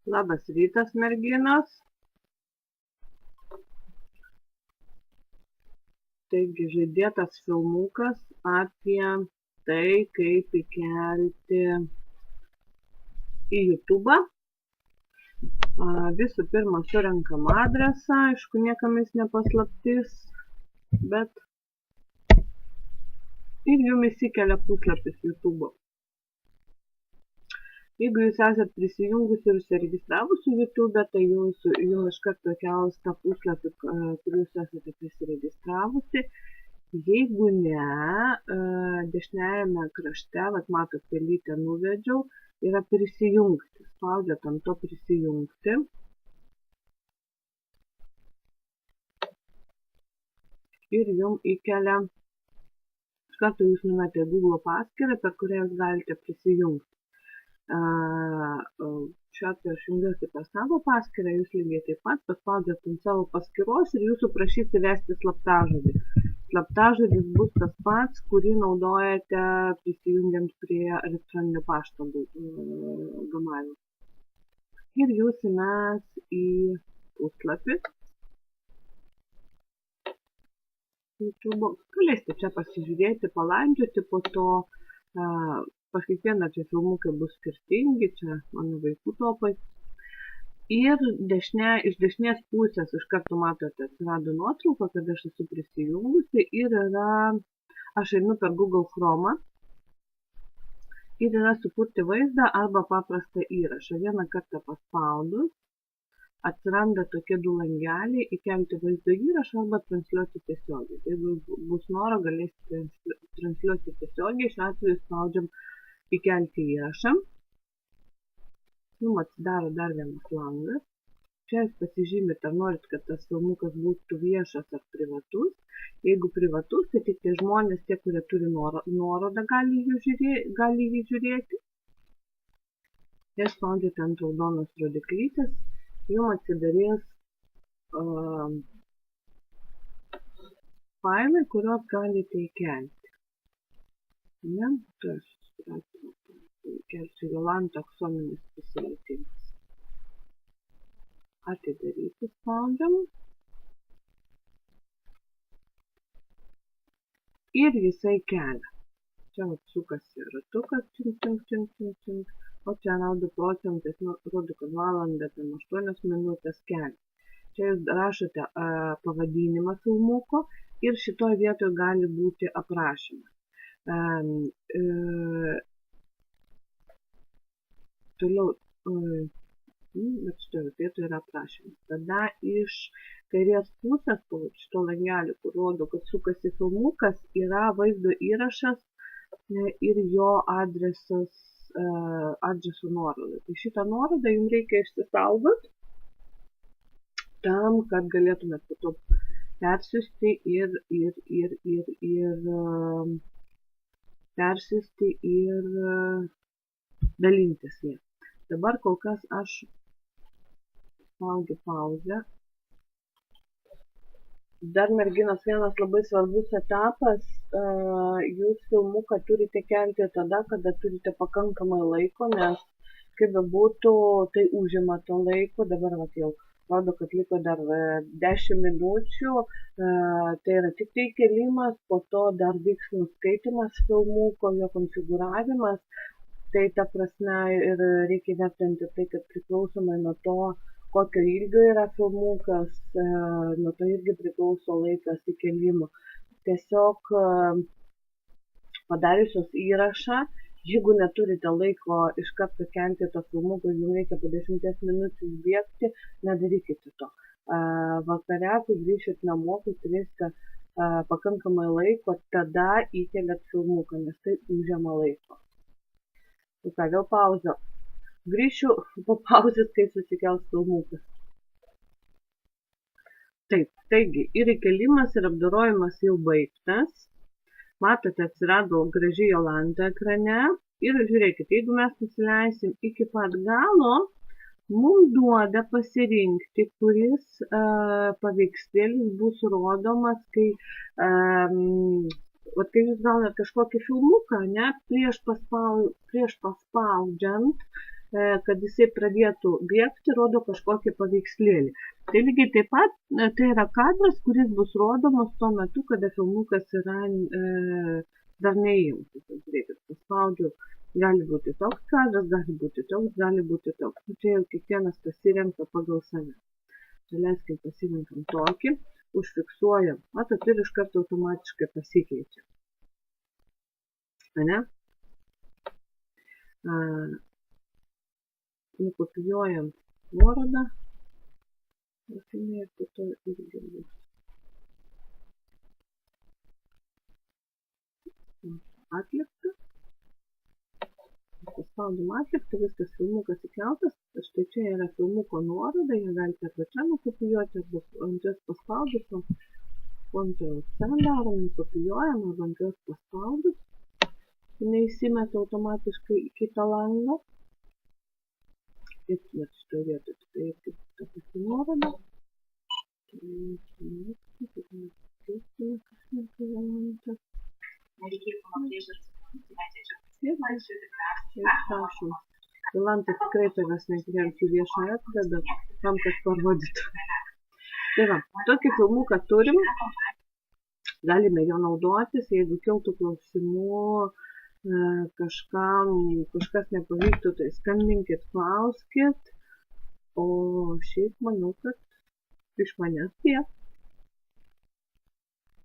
Labas rytas, merginos. Taigi žadėtas filmukas apie tai, kaip įkelti į YouTube. Visų pirma, surenkam adresą, aišku, niekam jis nepaslaptis, bet ir jums įsikelia puslapis YouTube. Jeigu jūs esat prisijungusi ir užsiregistravusi YouTube, tai jums iš karto kels tą puslapį, kur jūs esate prisiregistravusi. Jeigu ne, dešiniajame krašte, matot, pelytę nuvedžiau, yra prisijungti. Spaudžiat ant to prisijungti. Ir jums įkelia, iš karto jūs numetė Google paskyrą, per kurią jūs galite prisijungti. Šiuo atveju aš jungiuosi per savo paskyrą, jūs lygiai taip pat paspaudžiat ant savo paskyros ir jūsų prašys įvesti slaptažodį. Slaptažodis bus tas pats, kurį naudojate prisijungiant prie elektroninio pašto gamavimo. Ir jūs įmes į puslapį YouTube. Galėsite čia pasižiūrėti, palandžioti, po to pas kiekvieną čia filmukai bus skirtingi, čia mano vaikų topai. Ir iš dešinės pusės iš karto matote, atsirado nuotrauka, kad aš esu prisijungusi ir aš einu per Google Chrome ir yra sukurti vaizdą arba paprastą įrašą. Vieną kartą paspaudus atsiranda tokie du langeliai, įkelti vaizdo įrašą arba transliuoti tiesiogiai. Jeigu bus noro, galėsite transliuoti tiesiogiai, šiuo atveju spaudžiam įkelti įrašą. Jums atsidaro dar vienas langas. Čia jūs pasižymite, ar norit, kad tas filmukas būtų viešas ar privatus. Jeigu privatus, tai tik tie žmonės, tie, kurie turi nuorodą, gali jį žiūrėti. Ir spaudžiate ant raudonos rodiklytės, jums atsidarės failai, kuriuos galite įkelti. Ne, tai aš įkelsiu Jolanta aksominis prisilietimas. Atidaryti spaudžiam. Ir jisai kelia. Čia sukasi ratukas, o čia 2%, rodo, kad valandą 8 minutės kelia. Čia jūs rašote pavadinimą filmuko ir šitoje vietoje gali būti aprašymas. Toliau, bet šitoje vietoje yra aprašymas. Tada iš kairės pusės, po šito langelio, kur rodo, kad sukasi filmukas, yra vaizdo įrašas ir jo adreso nuoroda. Tai šitą nuorodą jums reikia išsisaugoti tam, kad galėtumėt po to persiųsti ir dalintis ją. Dabar kol kas aš spaudžiu pauzę. Dar, merginos, vienas labai svarbus etapas. Jūs filmuką turite kelti tada, kada turite pakankamai laiko, nes kaip bebūtų, tai užima to laiko. Dabar jau rodo, kad liko dar 10 minučių. Tai yra tik tai kėlimas, po to dar vyks nuskaitimas filmuko, jo konfigūravimas. Tai ta prasme ir reikia vertinti tai, kad priklausomai nuo to, kokio ilgio yra filmukas, nuo to irgi priklauso laikas įkelimo. Tiesiog padariusios įrašą, jeigu neturite laiko iš karto kelti to filmuko, jums reikia po 10 minučių bėgti, nedarykite to. Vakare, kai grįšit namo, kai turėsite pakankamai laiko, tada įkeliat filmuką, nes tai užima laiko. Tai ką, vėl pauzę. Grįšiu po pauzės, kai susikels filmukas. Taip, taigi, ir įkelimas ir apdorojimas jau baigtas. Matote, atsirado graži Jolanta ekrane. Ir žiūrėkite, jeigu mes nusileisim iki pat galo, mums duoda pasirinkti, kuris paveikslėlis bus rodomas, kai jūs gaunat kažkokį filmuką, prieš paspaudžiant kad jisai pradėtų bėgti, rodo kažkokį paveikslėlį. Tai lygiai taip pat tai yra kadras, kuris bus rodomas tuo metu, kada filmukas yra dar neįjungtas. Žiūrėkit, paspaudžiu, gali būti toks kadras, gali būti toks, gali būti toks. Čia jau kiekvienas pasirenka pagal save. Tai leiskim pasirinkam tokį, užfiksuojam, matot, ir iš karto automatiškai pasikeičia. Ane? Nukopijuojam nuorodą. Ir po to irgi bus. Atlikta. Paspaudom atliktą, viskas filmukas įkeltas. Štai čia yra filmuko nuoroda, ją galite arba čia nukopijuoti, arba ant jos paspaudus, Ctrl+C darom, nukopijuojam, arba ant jos paspaudus. Jinai įsimeta automatiškai į kitą langą. Ir šitoje vietoje tai irgi ta pati nuoroda. Jolanta tikrai tavęs nekviesiu į viešą erdvę, bet tam, kad parodytų. Tai va, tokį filmuką turim, galime jo naudotis, jeigu kiltų klausimų, kažkas nepavyktų, tai skambinkit, klauskit, o šiaip manau, kad iš manęs tiek.